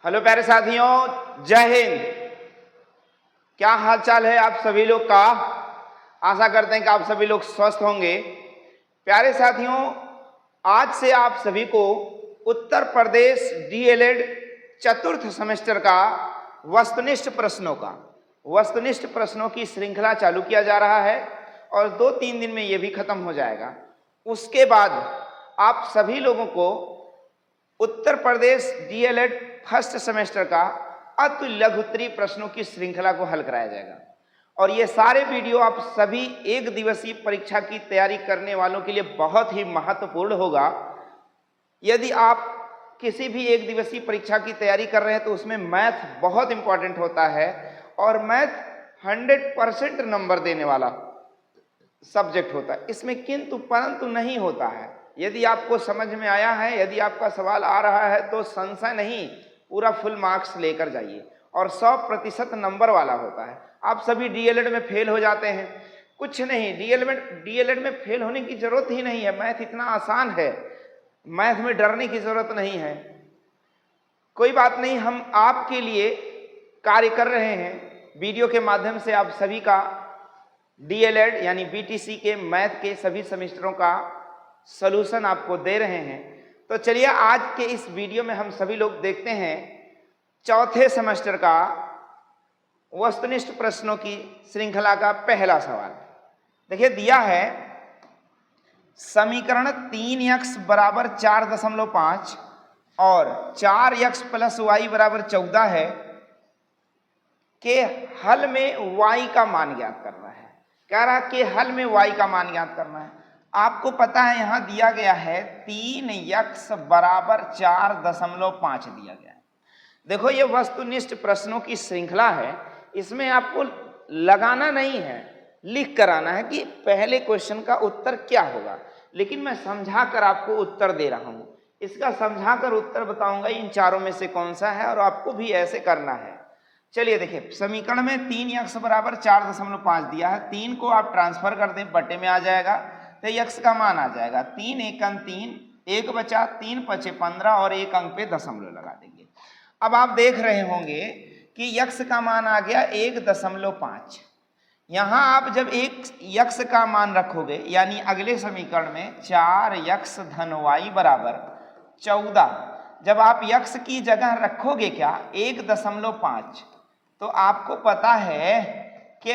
Hello प्यारे साथियों, जय हिंद। क्या हाल चाल है आप सभी लोग का। आशा करते हैं कि आप सभी लोग स्वस्थ होंगे। प्यारे साथियों, आज से आप सभी को उत्तर प्रदेश डीएलएड चतुर्थ सेमेस्टर का वस्तुनिष्ठ प्रश्नों की श्रृंखला चालू किया जा रहा है और 2-3 दिन में ये भी खत्म हो जाएगा। उसके बाद आप सभी लोगों को Uttar Pradesh DElEd first semester का अति लघुत्तरीय प्रश्नों की श्रृंखला को हल कराया जाएगा और ये सारे वीडियो आप सभी एक दिवसीय परीक्षा की तैयारी करने वालों के लिए बहुत ही महत्वपूर्ण होगा। यदि आप किसी भी एक दिवसीय परीक्षा की तैयारी कर रहे हैं तो उसमें मैथ बहुत इंपॉर्टेंट होता है और मैथ 100% नंबर देने वाला सब्जेक्ट होता है। इसमें किंतु परंतु नहीं होता है। यदि आपको समझ में आया है, यदि आपका सवाल आ रहा है तो संशय नहीं, पूरा फुल मार्क्स लेकर जाइए और 100% नंबर वाला होता है। आप सभी डीएलएड में फेल हो जाते हैं, कुछ नहीं, डीएलएड में फेल होने की जरूरत ही नहीं है। मैथ इतना आसान है, मैथ में डरने की जरूरत नहीं है। कोई बात नहीं, हम आपके लिए कार्य कर रहे हैं। वीडियो के माध्यम से आप सभी का डीएलएड यानी बीटीसी के मैथ के सभी सेमेस्टरों का सॉल्यूशन आपको दे रहे हैं। तो चलिए आज के इस वीडियो में हम सभी लोग देखते हैं चौथे सेमेस्टर का वस्तुनिष्ठ प्रश्नों की श्रृंखला का पहला सवाल। देखिए दिया है समीकरण 3x बराबर 4.5 और 4x प्लस y बराबर 14 है के हल में y का मान ज्ञात करना है। कह रहा कि हल में y का मान ज्ञात करना है। आपको पता है यहां दिया गया है 3x बराबर 4.5 दिया गया है। देखो ये वस्तुनिष्ठ प्रश्नों की श्रृंखला है, इसमें आपको लगाना नहीं है, लिख कर आना है कि पहले क्वेश्चन का उत्तर क्या होगा। लेकिन मैं समझा कर आपको उत्तर दे रहा हूं, इसका समझा कर उत्तर बताऊंगा इन चारों में से कौन सा है और आपको भी ऐसे करना है। चलिए देखिए, समीकरण में 3x बराबर 4.5 दिया है। 3 को आप ट्रांसफर कर दें, बटे में आ जाएगा तो x का मान आ जाएगा 3 एकम 3, 1 बचा, 3 पचे 15 और 1 अंक पे दशमलव लगा देंगे। अब आप देख रहे होंगे कि x का मान आ गया 1.5। यहां आप जब x का मान रखोगे यानी अगले समीकरण में 4x धन y बराबर 14, जब आप x की जगह रखोगे क्या 1.5 तो आपको पता है कि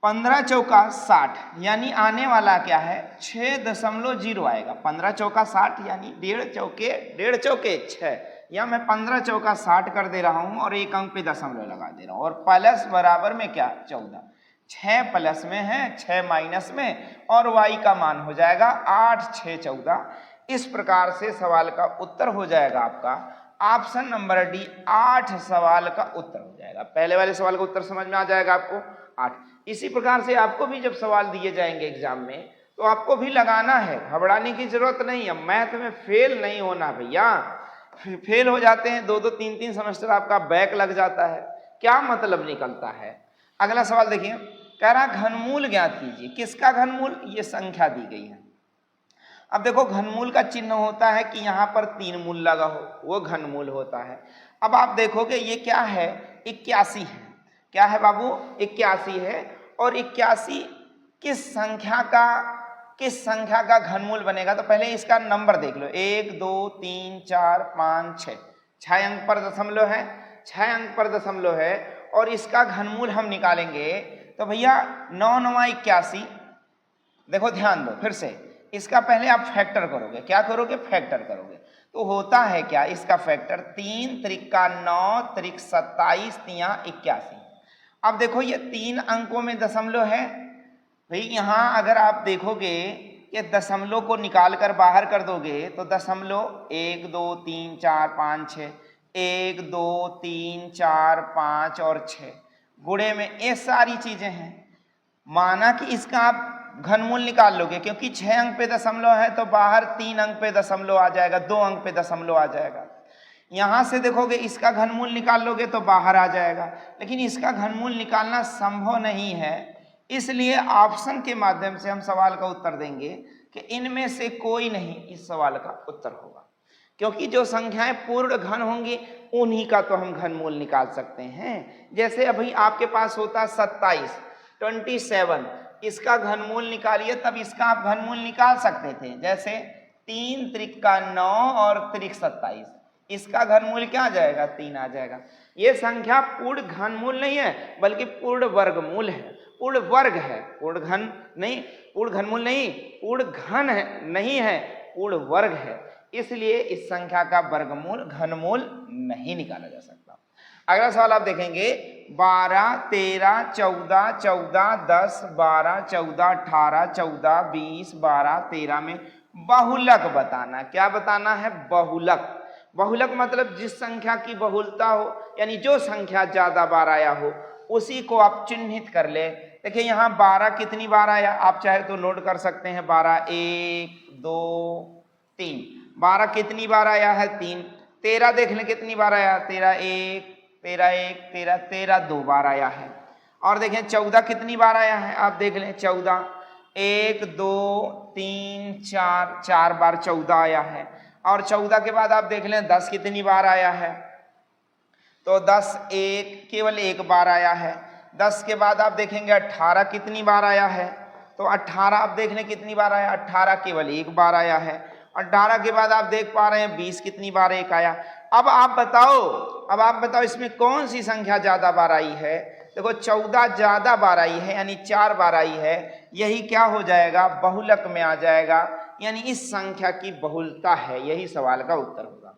15 चौका 60 यानी आने वाला क्या है 6.0 आएगा। 15 चौका 60 यानी 1.5 चौके 6, या मैं 15 चौका 60 कर दे रहा हूं और 1 अंक पे दशमलव लगा दे रहा हूं और प्लस बराबर में क्या 14। 6 प्लस में है, 6 माइनस में और y का मान हो जाएगा 8 6 14। इस प्रकार से सवाल का उत्तर हो जाएगा आपका ऑप्शन नंबर डी, 8 सवाल का उत्तर हो जाएगा। पहले वाले सवाल का उत्तर समझ में आ जाएगा आपको 8। इसी प्रकार से आपको भी जब सवाल दिए जाएंगे एग्जाम में तो आपको भी लगाना है, घबराने की जरूरत नहीं है। मैथ में फेल नहीं होना भैया, फेल हो जाते हैं 2-2 3-3 सेमेस्टर आपका बैक लग जाता है, क्या मतलब निकलता है। अगला सवाल देखिए, कह रहा घनमूल ज्ञात कीजिए। किसका घनमूल, ये संख्या दी गई है। अब देखो घनमूल का चिन्ह होता है कि यहाँ पर 3 मूल लगा हो, वो घनमूल होता है। अब आप देखोगे ये क्या है 81 है। क्या है बाबू 81 है और 81 किस संख्या का घनमूल बनेगा। तो पहले इसका नंबर देख लो, 1 2 3 4 5 6, 6 अंक पर दशमलव है, 6 अंक पर दशमलव है और इसका घनमूल हम निकालेंगे तो भैया 9 9 81। देखो ध्यान दो फिर से, इसका पहले आप फैक्टर करोगे। क्या करोगे, फैक्टर करोगे तो होता है क्या इसका फैक्टर 3 त्रिका 9 त्रिक 27 तिया 81। अब देखो ये 3 अंकों में दशमलव है भाई। यहां अगर आप देखोगे कि दशमलव को निकाल कर बाहर कर दोगे तो दशमलव 1 2 3 4 5 6, 1 2 3 4 5 और 6 गुणे में ये सारी चीजें हैं। माना कि इसका आप घनमूल निकाल लोगे, क्योंकि 6 अंक पे दशमलव है तो बाहर 3 अंक पे दशमलव आ जाएगा, 2 अंक पे दशमलव आ जाएगा। यहां से देखोगे इसका घनमूल निकाल लोगे तो बाहर आ जाएगा, लेकिन इसका घनमूल निकालना संभव नहीं है। इसलिए ऑप्शन के माध्यम से हम सवाल का उत्तर देंगे कि इनमें से कोई नहीं इस सवाल का उत्तर होगा। क्योंकि जो संख्याएं पूर्ण घन होंगी उन्हीं का तो हम घनमूल निकाल सकते हैं। जैसे अभी आपके पास होता 27, 27, इसका घनमूल निकालिए, तब इसका आप घनमूल निकाल सकते थे। जैसे 3 त्रिका 9 और त्रिक 27, इसका घनमूल क्या आ जाएगा? 3 आ जाएगा। ये संख्या पूर्ण घनमूल नहीं है बल्कि पूर्ण वर्गमूल है, पूर्ण वर्ग है, पूर्ण घन नहीं, पूर्ण घनमूल नहीं, पूर्ण घन है नहीं है, पूर्ण वर्ग है। इसलिए इस संख्या का वर्गमूल घनमूल नहीं निकाला जा सकता। अगला सवाल आप देखेंगे 12, 13, 14, 14, 10, 12, 14, 18, 14, 20, 12, 13 में बहुलक बताना। क्या बताना है? बहुलक। बहुलक मतलब जिस संख्या की बहुलता हो, यानी जो संख्या ज्यादा बार आया हो उसी को आप चिन्हित कर ले। देखिए यहाँ 12 कितनी बार आया, आप चाहे तो नोट कर सकते हैं। 12 1 2 3, 12 कितनी बार आया है? 3। 13 देख लें कितनी बार आया? 13 1, 13 2 बार आया है। और देखें 14 कितनी बार आया है? आप देख लें 14 1 2 3 4, 4 बार 14 आया है। और 14 के बाद आप देख लें 10 कितनी बार आया है? तो 10 1 केवल 1 बार आया है। 10 के बाद आप देखेंगे 18 कितनी बार आया है? तो 18 आप देख लें कितनी बार आया? 18 केवल 1 बार आया है। 18 के बाद आप देख पा रहे हैं 20 कितनी बार 1 आया। अब आप बताओ इसमें कौन सी संख्या ज्यादा बार आई है? देखो 14 ज्यादा बार आई है, यानी 4 बार आई है। यही क्या हो जाएगा? बहुलक में आ जाएगा, यानी इस संख्या की बहुलता है। यही सवाल का उत्तर होगा।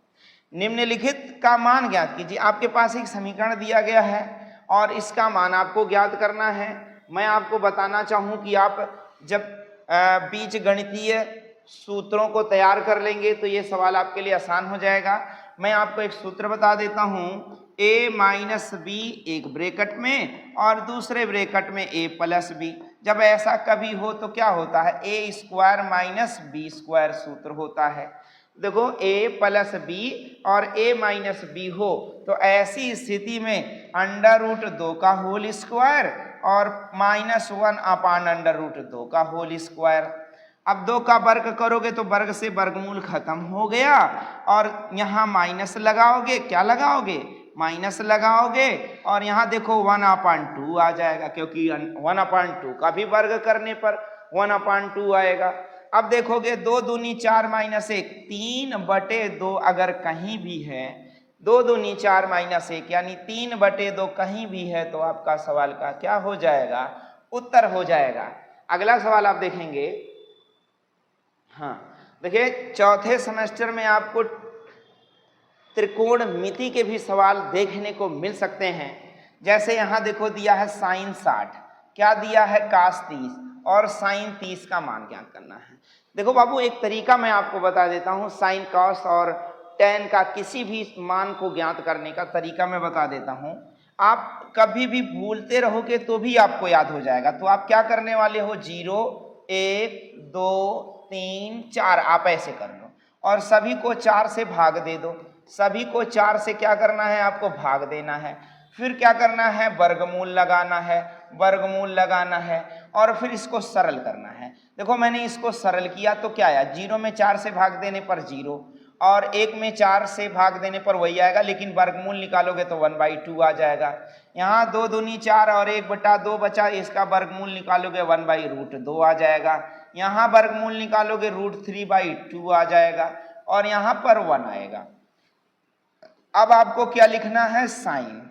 निम्नलिखित का मान ज्ञात कीजिए। आपके पास एक समीकरण दिया गया है और इसका मान आपको ज्ञात करना है। मैं आपको बताना चाहूं कि आप जब बीज गणितीय सूत्रों को तैयार कर लेंगे तो ये सवाल आपके लिए आसान हो जाएगा। मैं आपको एक सूत्र बता देता हूं, a माइनस बी एक ब्रैकेट में और दूसरे ब्रैकेट में a प्लस बी। जब ऐसा कभी हो तो क्या होता है? a square minus b square सूत्र होता है। देखो a प्लस बी और a माइनस बी हो तो ऐसी स्थिति में अंडर रूट 2 का होल स्क्वायर और -1 अपान अंडर रूट 2 का होल स्क्वायर। अब 2 का वर्ग करोगे तो वर्ग से वर्गमूल खत्म हो गया और यहाँ माइनस लगाओगे। क्या लगाओगे? माइनस लगाओगे और यहाँ देखो 1/2 आ जाएगा, क्योंकि 1/2 का भी वर्ग करने पर 1/2 आएगा। अब देखोगे 2 दूनी 4 माइनस 1, 3/2 अगर कहीं भी है, 2 दूनी 4 माइनस 1 यानी 3/2 कहीं भी है तो आपका सवाल का क्या हो जाएगा? उत्तर हो जाएगा। अगला सवाल आप देखेंगे। हाँ देखिए, चौथे सेमेस्टर में आपको त्रिकोणमिति के भी सवाल देखने को मिल सकते हैं। जैसे यहाँ देखो दिया है साइन 60, क्या दिया है? कास 30 और साइन 30 का मान ज्ञात करना है। देखो बाबू, एक तरीका मैं आपको बता देता हूँ। साइन कॉस और टेन का किसी भी मान को ज्ञात करने का तरीका मैं बता देता हूँ। आप कभी भी भूलते रहोगे तो भी आपको याद हो जाएगा। तो आप क्या करने वाले हो? 0 1 2 3 4 आप ऐसे कर लो और सभी को 4 से भाग दे दो। सभी को 4 से क्या करना है? आपको भाग देना है। फिर क्या करना है? वर्गमूल लगाना है। वर्गमूल लगाना है और फिर इसको सरल करना है। देखो मैंने इसको सरल किया तो क्या आया? 0 में 4 से भाग देने पर 0 और 1 में 4 से भाग देने पर वही आएगा, लेकिन वर्गमूल निकालोगे तो 1/2 आ जाएगा। यहाँ 2 दूनी 4 और 1/2 बचा, इसका वर्गमूल निकालोगे 1/√2 आ जाएगा। यहाँ वर्गमूल निकालोगे √3/2 आ जाएगा और यहाँ पर 1 आएगा। अब आपको क्या लिखना है? साइन,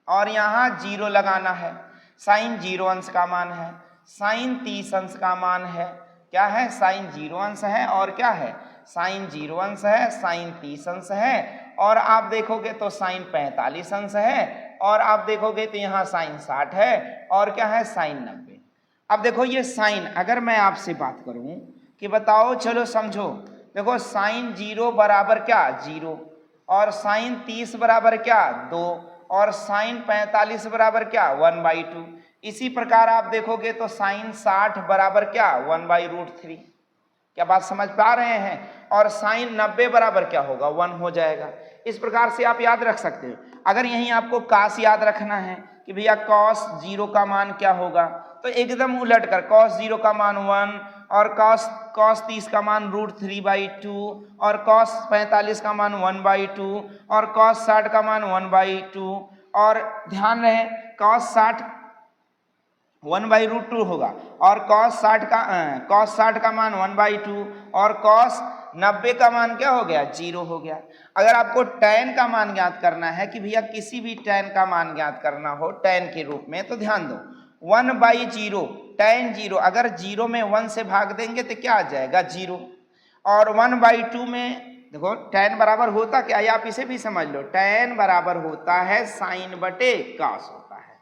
और यहाँ 0 लगाना है। साइन 0 अंश का मान है, साइन 30 अंश का मान है। क्या है? साइन 0 अंश है और क्या है? साइन 0 अंश है, साइन 30 अंश है और आप देखोगे तो साइन 45 अंश है और आप देखोगे तो यहाँ साइन 60 है और क्या है? साइन 90। अब देखो ये साइन, अगर मैं आपसे बात करूं कि बताओ, चलो समझो, देखो साइन 0 बराबर क्या? 0 और साइन 30 बराबर क्या? 2 और साइन 45 बराबर क्या? 1/2। इसी प्रकार आप देखोगे तो साइन 60 बराबर क्या? 1/√3। क्या बात समझ पा रहे हैं? और साइन 90 बराबर क्या होगा? 1 हो जाएगा। इस प्रकार से आप याद रख सकते हो। अगर यहीं आपको कास याद रखना है कि भैया कॉस 0 का मान क्या होगा, तो एकदम उलट कर कॉस 0 का मान 1, और cos 30 का मान √3/2 और cos 45 का मान 1/2 और cos 60 का मान 1/2 और ध्यान रहे cos 60 1/√2 होगा और cos 60 का मान 1/2 और cos 90 का मान क्या हो गया 0 हो गया। अगर आपको tan का मान ज्ञात करना है कि भैया किसी भी tan का मान ज्ञात करना हो tan के रूप में, तो ध्यान दो 1/0 tan 0, अगर 0 में 1 से भाग देंगे तो क्या आ जाएगा 0 और 1/2 में देखो tan बराबर होता क्या है, आप इसे भी समझ लो, tan बराबर होता है sin बटे cos होता है,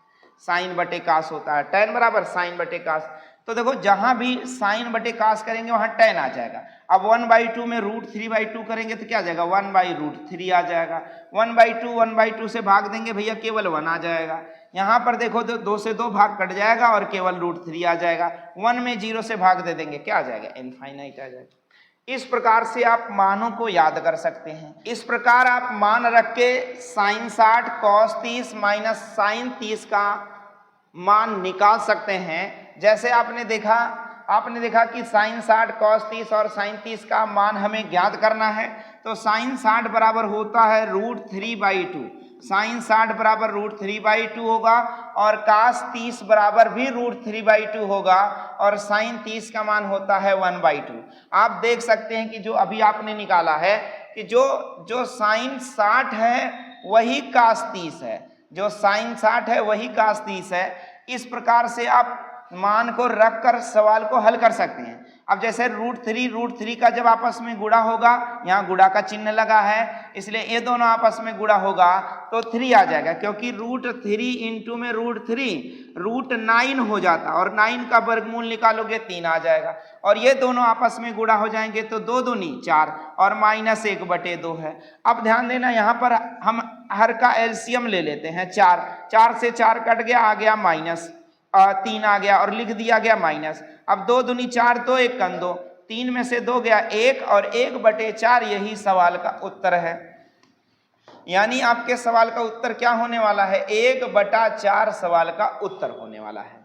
sin बटे cos होता है, tan बराबर sin बटे cos। तो देखो जहां भी sin बटे cos करेंगे वहां tan आ जाएगा। अब 1/2 में √3/2 करेंगे तो क्या आ जाएगा 1/√3 आ जाएगा। 1/2 से भाग देंगे भैया केवल 1 आ जाएगा। यहाँ पर देखो तो 2 से 2 भाग कट जाएगा और केवल √3 आ जाएगा। 1 में 0 से भाग दे देंगे क्या आ जाएगा इनफाइनाइट आ जाएगा। इस प्रकार से आप मानों को याद कर सकते हैं। इस प्रकार आप मान रख के sin 60 cos 30 माइनस sin 30 का मान निकाल सकते हैं। जैसे आपने देखा कि sin 60 cos 30 और sin 30 का मान हमें ज्ञात करना है, तो sin 60 बराबर होता है √3/2, sin 60 बराबर √3/2 होगा और cos 30 बराबर भी √3/2 होगा और sin 30 का मान होता है 1/2। आप देख सकते हैं कि जो अभी आपने निकाला है कि जो sin 60 है वही cos 30 है, जो sin 60 है वही cos 30 है। इस प्रकार से आप मान को रखकर सवाल को हल कर सकते हैं। अब जैसे √3 का जब आपस में गुणा होगा, यहाँ गुणा का चिन्ह लगा है इसलिए ये दोनों आपस में गुणा होगा तो 3 आ जाएगा, क्योंकि √3 इंटू में √3 √9 हो जाता और 9 का वर्गमूल निकालोगे 3 आ जाएगा और ये दोनों आपस में गुणा हो जाएंगे तो 2 दूनी 4 और -1/2 है। अब ध्यान देना यहाँ पर हम हर का एलसीएम ले लेते हैं 4 से 4 कट गया, आ गया -3 आ गया और लिख दिया गया माइनस। अब 2 दूनी 4 तो 1 कम 2, 3 में से 2 गया 1 और 1/4 यही सवाल का उत्तर है। यानी आपके सवाल का उत्तर क्या होने वाला है 1/4 सवाल का उत्तर होने वाला है।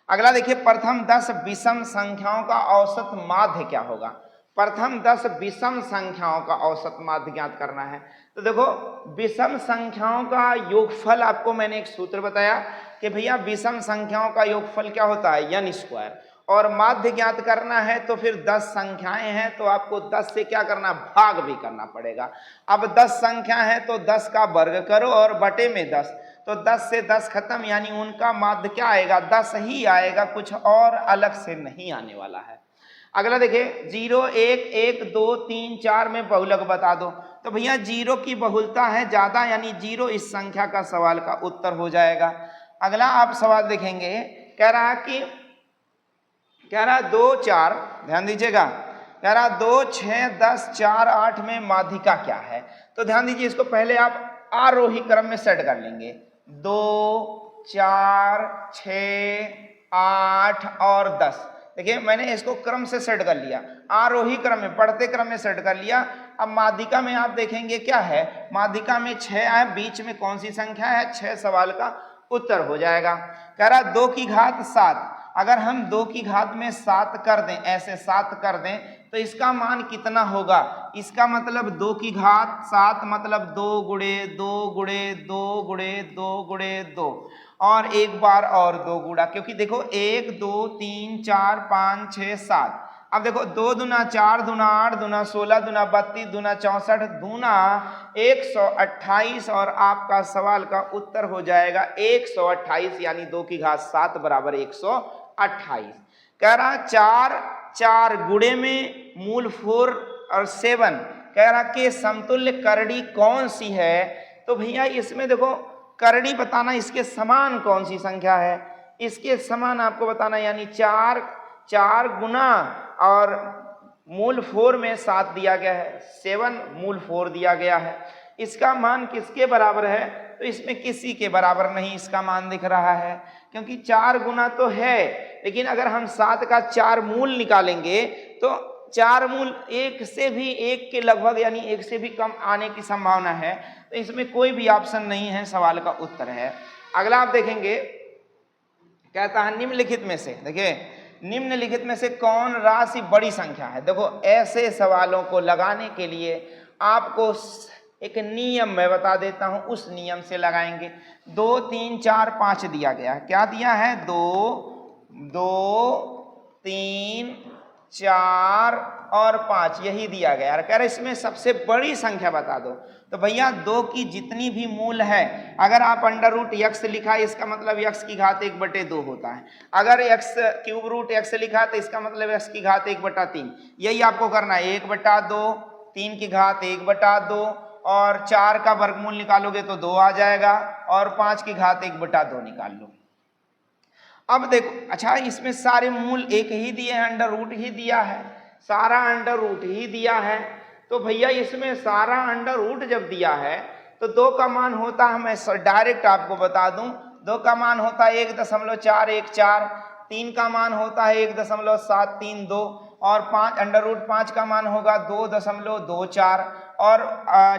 अगला देखिए प्रथम 10 विषम संख्याओं का औसत माध्य क्या होगा। प्रथम 10 विषम संख्याओं का औसत माध्य ज्ञात करना है। तो देखो विषम संख्याओं का योगफल आपको मैंने एक सूत्र बताया कि भैया विषम संख्याओं का योगफल क्या होता है n² और माध्य ज्ञात करना है तो फिर 10 संख्याएं हैं तो आपको 10 से क्या करना भाग भी करना पड़ेगा। अब 10 संख्या है तो 10 का वर्ग करो और बटे में 10, तो 10 से 10 खत्म, यानी उनका माध्य क्या आएगा 10 ही आएगा, कुछ और अलग से नहीं आने वाला है। अगला देखिए 0 1 1 2 3 4 में बहुलक बता दो। तो भैया 0 की बहुलता है ज्यादा, यानी 0 इस संख्या का सवाल का उत्तर हो जाएगा। अगला आप सवाल देखेंगे, कह रहा 2 4, ध्यान दीजिएगा, कह रहा 2 6 10 4 8 में माध्यिका क्या है। तो ध्यान दीजिए इसको पहले आप आरोही क्रम में सेट कर लेंगे, 2 4 6 8 और 10। देखिए मैंने इसको क्रम से सेट कर लिया, आरोही क्रम में पढ़ते क्रम में सेट कर लिया। अब माध्यिका में आप देखेंगे क्या है, माध्यिका में 6 है, बीच में कौन सी संख्या है 6 सवाल का उत्तर हो जाएगा। कह रहा 2 की घात 7, अगर हम 2 की घात में 7 कर दें, ऐसे 7 कर दें तो इसका मान कितना होगा। इसका मतलब 2 की घात 7 मतलब 2 गुणे 2 गुणे 2 गुणे 2 गुणे 2 और एक बार और 2 गुणा, क्योंकि देखो 1 2 3 4 5 6 7। अब देखो 2 दूना 4 दूना 8 दूना 16 दूना 32 दूना 64 दूना 128 और आपका सवाल का उत्तर हो जाएगा 128, यानी 2 की घात 7 बराबर 128। कह रहा 4 गुणे में मूल 4 और 7, कह रहा कि समतुल्य करड़ी कौन सी है। तो भैया इसमें देखो करड़ी बताना, इसके समान कौन सी संख्या है, इसके समान आपको बताना, यानी 4 गुना और मूल 4 में 7 दिया गया है, 7 मूल 4 दिया गया है, इसका मान किसके बराबर है। तो इसमें किसी के बराबर नहीं इसका मान दिख रहा है, क्योंकि 4 गुना तो है, लेकिन अगर हम 7 का 4 मूल निकालेंगे तो 4 मूल 1 से भी 1 के लगभग, यानी 1 से भी कम आने की संभावना है। तो इसमें कोई भी ऑप्शन नहीं है, सवाल का उत्तर है। अगला आप देखेंगे, कहता है निम्नलिखित में से, देखिए निम्नलिखित में से कौन राशि बड़ी संख्या है? देखो ऐसे सवालों को लगाने के लिए आपको एक नियम मैं बता देता हूं, उस नियम से लगाएंगे। 2 3 4 5 दिया गया है। क्या दिया है? 2 2 3 4 और 5 यही दिया गया है। कह रहे इसमें सबसे बड़ी संख्या बता दो। तो भैया 2 की जितनी भी मूल है, अगर आप अंडर रूट x लिखा है इसका मतलब x की घात 1/2 होता है। अगर x क्यूब रूट x लिखा है तो इसका मतलब x की घात 1/3। यही आपको करना है, 1/2, 3 की घात 1/2 और 4 का वर्गमूल निकालोगे तो 2 आ जाएगा और 5 की घात 1/2 निकाल लो। अब देखो, अच्छा इसमें सारे मूल एक ही दिए हैं, अंडर रूट ही दिया है, सारा अंडर रूट ही दिया है। तो भैया इसमें सारा अंडर रूट जब दिया है तो 2 का मान होता है, मैं डायरेक्ट आपको बता दूं, 2 का मान होता है 1.414, 3 का मान होता है 1.732 और 5 अंडर रूट 5 का मान होगा 2.24 और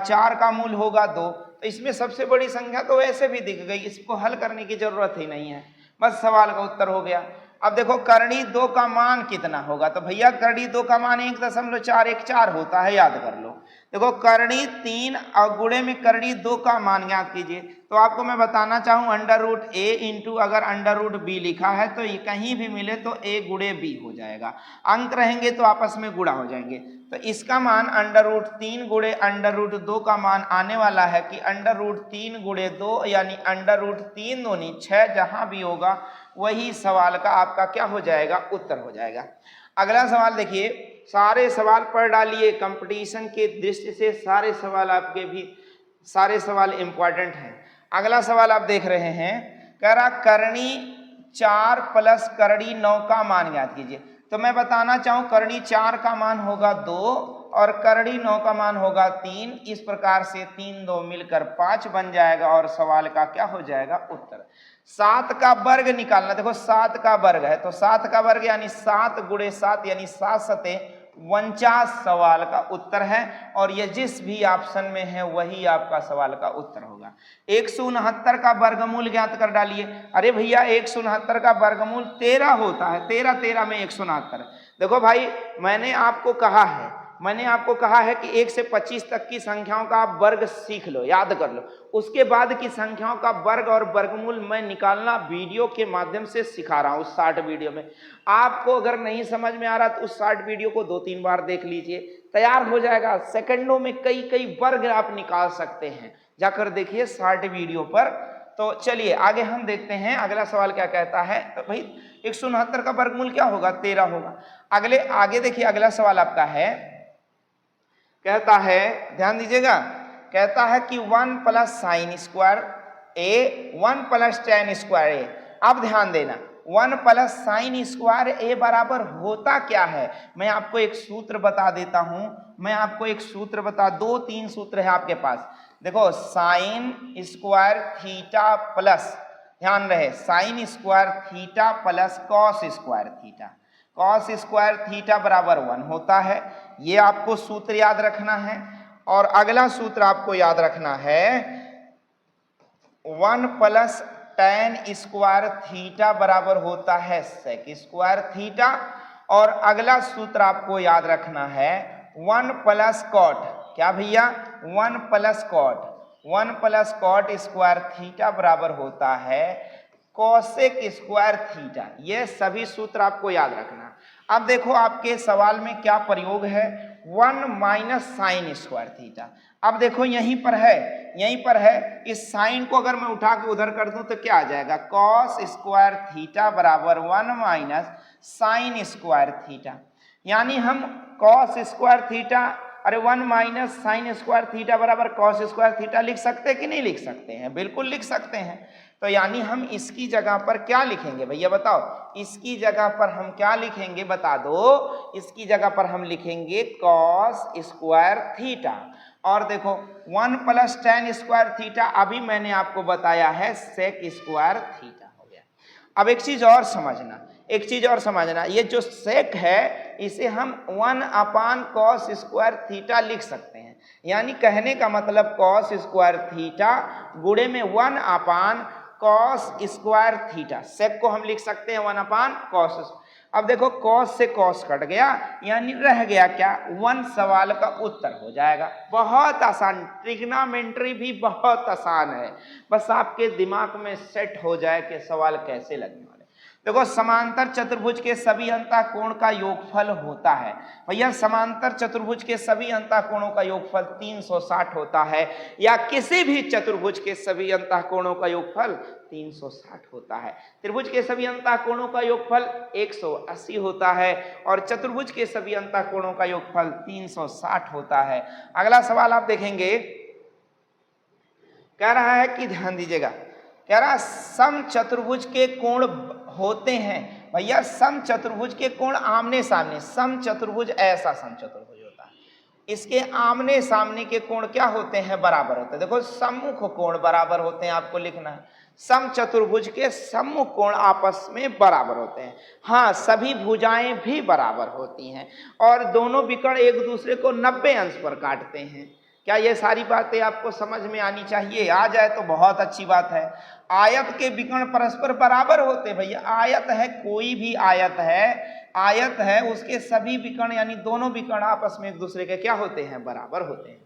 4 का मूल होगा 2। तो इसमें सबसे बड़ी संख्या तो वैसे भी दिख गई, इसको हल करने की जरूरत ही नहीं है, बस सवाल का उत्तर हो गया। अब देखो करणी 2 का मान कितना होगा? तो भैया करणी 2 का मान 1.414 होता है, याद कर लो। देखो करणी 3 और गुणे में करणी 2 का मान ज्ञात कीजिए। तो आपको मैं बताना चाहूं अंडर रूट a इंटू अगर अंडर रूट b लिखा है तो ये कहीं भी मिले तो a गुणे b हो जाएगा, अंक रहेंगे तो आपस में गुणा हो जाएंगे। तो इसका मान अंडर रूट 3 गुणे अंडर रूट 2 का मान आने वाला है कि अंडर रूट 3 गुणे 2 यानी अंडर रूट 3 दूनी 6, जहां भी होगा वही सवाल का आपका क्या हो जाएगा? उत्तर हो जाएगा। अगला सवाल देखिए, सारे सवाल पढ़ डालिए, कंपटीशन के दृष्टि से सारे सवाल आपके भी सारे सवाल इंपॉर्टेंट हैं। अगला सवाल आप देख रहे हैं, कह रहा करणी 4 प्लस करणी 9 का मान ज्ञात कीजिए। तो मैं बताना चाहूं करणी 4 का मान होगा 2 और करणी 9 का मान होगा 3। इस प्रकार से 3 2 मिलकर 5 बन जाएगा और सवाल का क्या हो जाएगा? उत्तर। 7 का वर्ग निकालना, देखो 7 का वर्ग है तो 7 का वर्ग यानी 7 गुणे 7 यानी 7 सते 49 सवाल का उत्तर है और ये जिस भी ऑप्शन में है वही आपका सवाल का उत्तर होगा। 169 का वर्गमूल ज्ञात कर डालिए। अरे भैया 169 का वर्गमूल 13 होता है, 13 13 में 169। देखो भाई मैंने आपको कहा है कि 1 से 25 तक की संख्याओं का आप वर्ग सीख लो, याद कर लो। उसके बाद की संख्याओं का वर्ग और वर्गमूल मैं निकालना वीडियो के माध्यम से सिखा रहा हूं। उस शॉर्ट वीडियो में आपको अगर नहीं समझ में आ रहा तो उस शॉर्ट वीडियो को 2-3 बार देख लीजिए, तैयार हो जाएगा। सेकंडों में कई वर्ग आप निकाल सकते हैं, जाकर देखिए शॉर्ट वीडियो पर। तो चलिए आगे हम देखते हैं अगला सवाल क्या कहता है। तो भाई 169 का वर्गमूल क्या होगा? 13 होगा। आगे देखिए अगला सवाल आपका है, कहता है, ध्यान दीजिएगा, कहता है कि 1 प्लस साइन स्क्वायर ए 1 प्लस टेन स्क्वायर ए। अब ध्यान देना, 1 प्लस साइन स्क्वायर ए बराबर होता क्या है? मैं आपको एक सूत्र बता देता हूं, 2-3 सूत्र है आपके पास। देखो साइन स्क्वायर थीटा प्लस, ध्यान रहे, sine square theta plus cos square theta, cos square theta बराबर 1 होता है। ये आपको सूत्र याद रखना है। और अगला सूत्र आपको याद रखना है 1 प्लस टेन स्क्वायर थीटा बराबर होता है सेक स्क्वायर थीटा। और अगला सूत्र आपको याद रखना है 1 प्लस कॉट, क्या भैया? 1 प्लस कॉट स्क्वायर थीटा बराबर होता है कोसेक स्क्वायर थीटा। ये सभी सूत्र आपको याद रखना। अब देखो आपके सवाल में क्या प्रयोग है, 1 माइनस साइन स्क्वायर थीटा। अब देखो यहीं पर है, इस साइन को अगर मैं उठा के उधर कर दूं तो क्या आ जाएगा? कॉस स्क्वायर थीटा बराबर 1 माइनस साइन स्क्वायर थीटा। यानी हम कॉस स्क्वायर थीटा, अरे 1 माइनस साइन स्क्वायर थीटा बराबर कॉस स्क्वायर थीटा लिख सकते हैं कि नहीं लिख सकते हैं? बिल्कुल लिख सकते हैं। तो यानी हम इसकी जगह पर क्या लिखेंगे भैया बताओ? इसकी जगह पर हम क्या लिखेंगे बता दो? इसकी जगह पर हम लिखेंगे कॉस स्क्वायर थीटा। और देखो 1 प्लस टेन स्क्वायर थीटा अभी मैंने आपको बताया है सेक स्क्वायर थीटा हो गया। अब एक चीज और समझना, ये जो सेक है इसे हम 1 अपान कॉस स्क्वायर थीटा लिख सकते हैं। यानी कहने का मतलब कॉस स्क्वायर थीटा गुणे में 1 अपान कॉस स्क्वायर थीटा, सेक को हम लिख सकते हैं 1 अपान कॉस। अब देखो कॉस से कॉस कट गया, यानी रह गया क्या, 1 सवाल का उत्तर हो जाएगा। बहुत आसान, ट्रिग्नोमेट्री भी बहुत आसान है, बस आपके दिमाग में सेट हो जाए कि सवाल कैसे लगने वाले। देखो समांतर चतुर्भुज के सभी अंतःकोण का योगफल होता है। भैया समांतर चतुर्भुज के सभी अंतःकोणों का योगफल 360 होता है, या किसी भी चतुर्भुज के सभी अंतःकोणों का योगफल 360 होता है। त्रिभुज के सभी अंतःकोणों का योगफल 180 होता है और चतुर्भुज के सभी अंतःकोणों का योगफल 360 होता है। अगला सवाल आप देखेंगे, कह रहा है कि ध्यान दीजिएगा, कह रहा सम चतुर्भुज के कोण होते हैं। भैया सम चतुर्भुज के कोण आमने सामने, सम चतुर्भुज ऐसा सम चतुर्भुज होता है, इसके आमने सामने के कोण क्या होते हैं, बराबर होते हैं। देखो सम्मुख कोण बराबर होते हैं, आपको लिखना है सम चतुर्भुज के सम्मुख कोण आपस में बराबर होते हैं। हाँ, सभी भुजाएं भी बराबर होती हैं और दोनों विकर्ण एक दूसरे को 90 अंश पर काटते हैं। क्या ये सारी बातें आपको समझ में आनी चाहिए? आ जाए तो बहुत अच्छी बात है। आयत के विकर्ण परस्पर बराबर होते हैं। भैया आयत है, कोई भी आयत है उसके सभी विकर्ण यानी दोनों विकर्ण आपस में एक दूसरे के क्या होते हैं, बराबर होते हैं।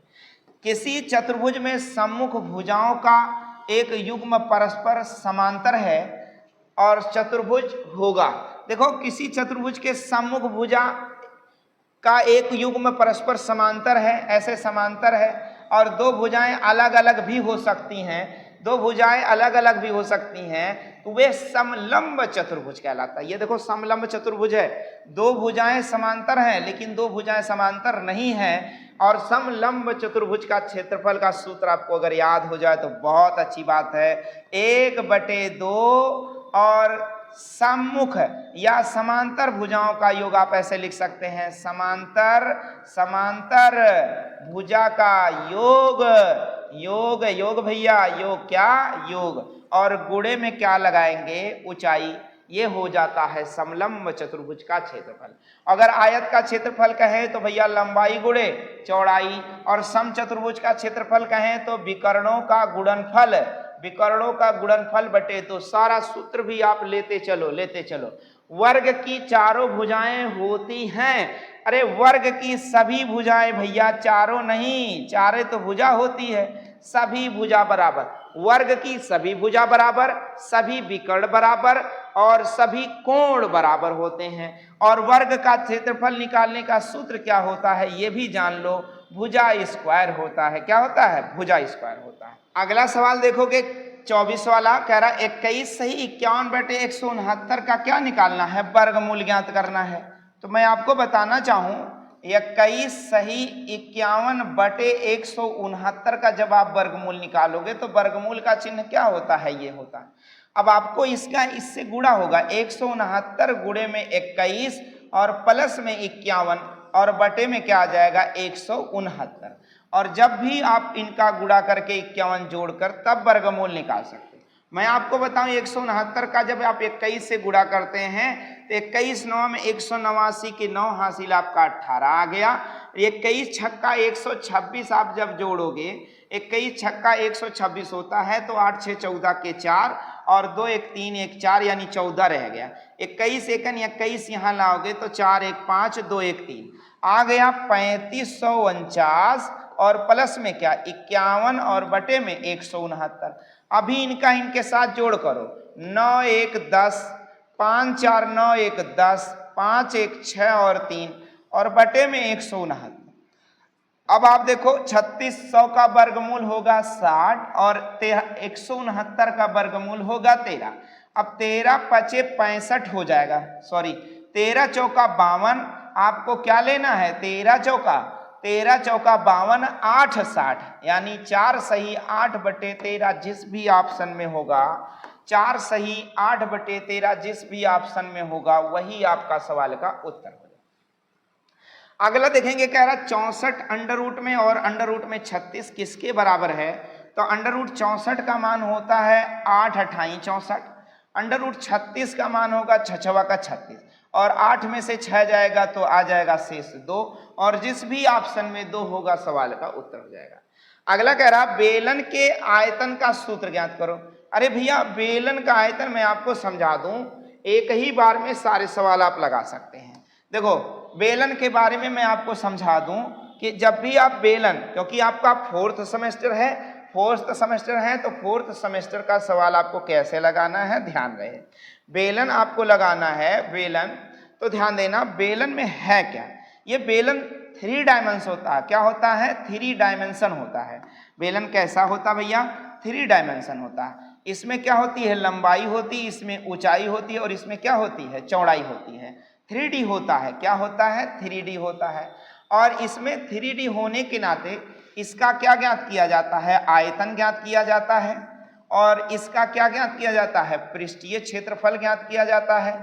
किसी चतुर्भुज में सम्मुख भुजाओं का एक युग्म परस्पर समांतर है और चतुर्भुज होगा। देखो किसी चतुर्भुज के सम्मुख भुजा का एक युग्म परस्पर समांतर है, ऐसे समांतर है, और दो भुजाएं अलग अलग भी हो सकती हैं, दो भुजाएं अलग अलग भी हो सकती हैं, तो वे समलंब चतुर्भुज कहलाता है। ये देखो समलंब चतुर्भुज है, दो भुजाएं समांतर हैं लेकिन दो भुजाएं समांतर नहीं हैं। और समलंब चतुर्भुज का क्षेत्रफल का सूत्र आपको अगर याद हो जाए तो बहुत अच्छी बात है, 1/2 और सम्मुख या समांतर भुजाओं का योग आप ऐसे लिख सकते हैं, समांतर भुजा का योग, योग भैया, योग क्या, योग, और गुणे में क्या लगाएंगे, ऊंचाई, ये हो जाता है समलंब चतुर्भुज का क्षेत्रफल। अगर आयत का क्षेत्रफल कहें तो भैया लंबाई गुणे चौड़ाई, और सम चतुर्भुज का क्षेत्रफल कहें तो विकर्णों का गुणनफल बटे, तो सारा सूत्र भी आप लेते चलो। वर्ग की चारों भुजाएं होती हैं। अरे वर्ग की सभी भुजाएं भैया, चारों नहीं, चारे तो भुजा होती है, सभी भुजा बराबर, वर्ग की सभी भुजा बराबर, सभी विकर्ण बराबर और सभी कोण बराबर होते हैं। और वर्ग का क्षेत्रफल निकालने का सूत्र क्या होता है, ये भी जान लो, भुजा स्क्वायर होता है। क्या होता है, भुजा स्क्वायर होता है। अगला सवाल देखोगे 24 वाला, कह रहा 21 सही 51/169 का क्या निकालना है, वर्गमूल ज्ञात करना है। तो मैं आपको बताना चाहूं 21 सही 51/169 का जब आप वर्गमूल निकालोगे तो वर्गमूल का चिन्ह क्या होता है, ये होता है। अब आपको इसका इससे गुणा होगा, 169 गुणे में 21 और प्लस में 51 और बटे में क्या आ जाएगा, 169। और जब भी आप इनका गुणा करके 51 जोड़कर तब वर्गमूल निकाल सकते हैं। मैं आपको बताऊं 169 का जब आप 21 से गुणा करते हैं तो 21 9 में 189 के 9 हासिल आपका 18 आ गया। 21 छक्का 126 आप जब जोड़ोगे, 21 छक्का 126 होता है तो 8 6 14 के 4 और 2 1 3 1 4 यानी 14 रह गया। 21 एकन 21 यहाँ लाओगे तो 4 1 5 2 1 3 आ गया 3549 और प्लस में क्या 51 और बटे में 169। अभी इनका इनके साथ जोड़ करो, 9 1 10 5 4 9 1 10 5 1 6 और 3 और बटे में 169। अब आप देखो 3600 का वर्गमूल होगा 60 और 169 का वर्गमूल होगा 13। अब 13 पचे 65 हो जाएगा, सॉरी 13 चौका 52, आपको क्या लेना है, 13 चौका 52 8 60 यानी 4 सही 8/13 जिस भी ऑप्शन में होगा, 4 सही 8/13 जिस भी ऑप्शन में होगा वही आपका सवाल का उत्तर होगा। अगला देखेंगे, कह रहा 64 अंडर रूट में और अंडर रूट में 36 किसके बराबर है। तो अंडर रूट 64 का मान होता है 8 अठाई 64, अंडर रूट 36 का मान होगा 6 का 36 और 8 में से 6 जाएगा तो आ जाएगा शेष 2 और जिस भी ऑप्शन में 2 होगा सवाल का उत्तर हो जाएगा। अगला कह रहा बेलन के आयतन का सूत्र ज्ञात करो। अरे भैया बेलन का आयतन मैं आपको समझा दूं, एक ही बार में सारे सवाल आप लगा सकते हैं। देखो बेलन के बारे में मैं आपको समझा दूं कि जब भी आप बेलन, क्योंकि आपका फोर्थ सेमेस्टर है तो फोर्थ सेमेस्टर का सवाल आपको कैसे लगाना है ध्यान रहे। बेलन आपको लगाना है, बेलन तो ध्यान देना, बेलन में है क्या, ये बेलन 3 डायमेंशन होता है। क्या होता है? 3 डायमेंशन होता है। बेलन कैसा होता भैया? 3 डायमेंशन होता है। इसमें क्या होती है? लंबाई होती है, इसमें ऊंचाई होती है और इसमें क्या होती है? चौड़ाई होती है। 3D होता है। क्या होता है? 3D होता है। और इसमें 3D होने के नाते इसका क्या ज्ञात किया जाता है? आयतन ज्ञात किया जाता है। और इसका क्या ज्ञात किया जाता है? पृष्ठीय क्षेत्रफल ज्ञात किया जाता है।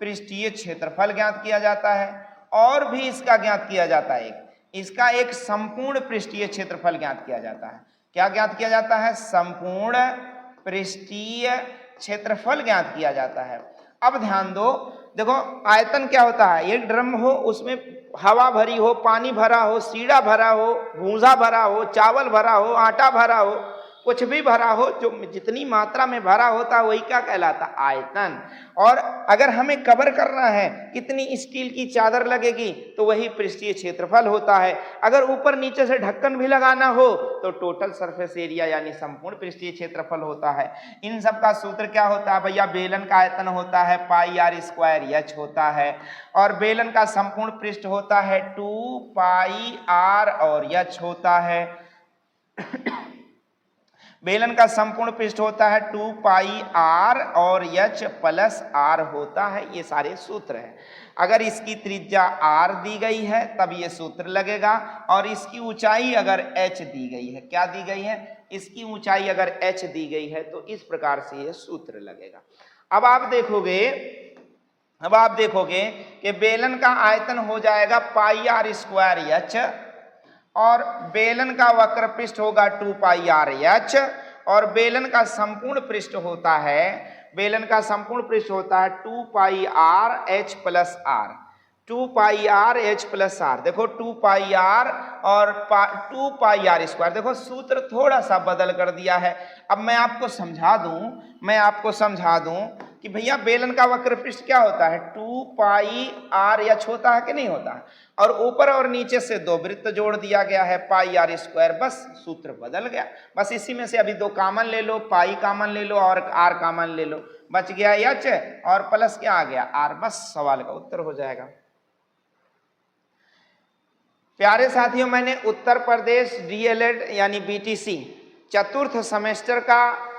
पृष्ठीय क्षेत्रफल ज्ञात किया जाता है और भी इसका ज्ञात किया जाता है, इसका एक संपूर्ण पृष्ठीय क्षेत्रफल ज्ञात किया जाता है। क्या ज्ञात किया जाता है? संपूर्ण पृष्ठीय क्षेत्रफल ज्ञात किया जाता है। अब ध्यान दो, देखो आयतन क्या होता है? एक ड्रम हो, उसमें हवा भरी हो, पानी भरा हो, सीढ़ा भरा हो, भूसा भरा हो, चावल भरा हो, आटा भरा हो, कुछ भी भरा हो, जो जितनी मात्रा में भरा होता है वही क्या कहलाता? आयतन। और अगर हमें कवर करना है, कितनी स्टील की चादर लगेगी, तो वही पृष्ठीय क्षेत्रफल होता है। अगर ऊपर नीचे से ढक्कन भी लगाना हो तो टोटल सरफेस एरिया यानी संपूर्ण पृष्ठीय क्षेत्रफल होता है। इन सब का सूत्र क्या होता है भैया? बेलन का आयतन होता है पाई आर स्क्वायर एच होता है, और बेलन का संपूर्ण पृष्ठ होता है 2 पाई आर और एच होता है। बेलन का संपूर्ण पृष्ठ होता है 2 पाई आर और एच प्लस आर होता है। ये सारे सूत्र हैं। अगर इसकी त्रिज्या आर दी गई है तब ये सूत्र लगेगा, और इसकी ऊंचाई अगर एच दी गई है, क्या दी गई है? इसकी ऊंचाई अगर एच दी गई है तो इस प्रकार से ये सूत्र लगेगा। अब आप देखोगे कि बेलन का आयतन हो जाएगा पाई आर स्क्वायर एच, और बेलन का वक्र पृष्ठ होगा 2 पाई आर एच, और बेलन का संपूर्ण पृष्ठ होता है 2 pi R H plus R. 2 pi R H plus R, देखो 2 पाई आर और 2 पाई आर स्क्वायर। देखो सूत्र थोड़ा सा बदल कर दिया है। अब मैं आपको समझा दूं कि भैया बेलन का वक्र पृष्ठ क्या होता है? 2 पाई आर एच होता है कि नहीं होता है, और ऊपर और नीचे से 2 वृत्त जोड़ दिया गया है पाई आर स्क्वायर, बस सूत्र बदल गया। बस इसी में से अभी 2 कॉमन ले लो, पाई कॉमन ले लो और आर कॉमन ले लो, बच गया एच और प्लस क्या आ गया? आर। बस सवाल का उत्तर हो जाएगा। प्यारे साथियों, मैंने उत्तर प्रदेश डीएलएड यानी बीटीसी चतुर्थ सेमेस्टर का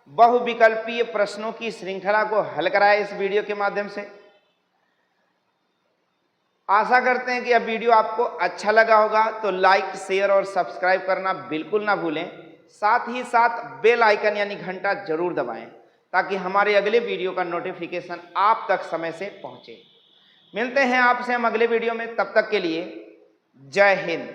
बहुविकल्पीय प्रश्नों की श्रृंखला को हल कराया इस वीडियो के माध्यम से। आशा करते हैं कि यह वीडियो आपको अच्छा लगा होगा, तो लाइक, शेयर और सब्सक्राइब करना बिल्कुल ना भूलें। साथ ही साथ बेल आइकन यानी घंटा जरूर दबाएं ताकि हमारे अगले वीडियो का नोटिफिकेशन आप तक समय से पहुंचे। मिलते हैं आपसे हम अगले वीडियो में, तब तक के लिए जय हिंद।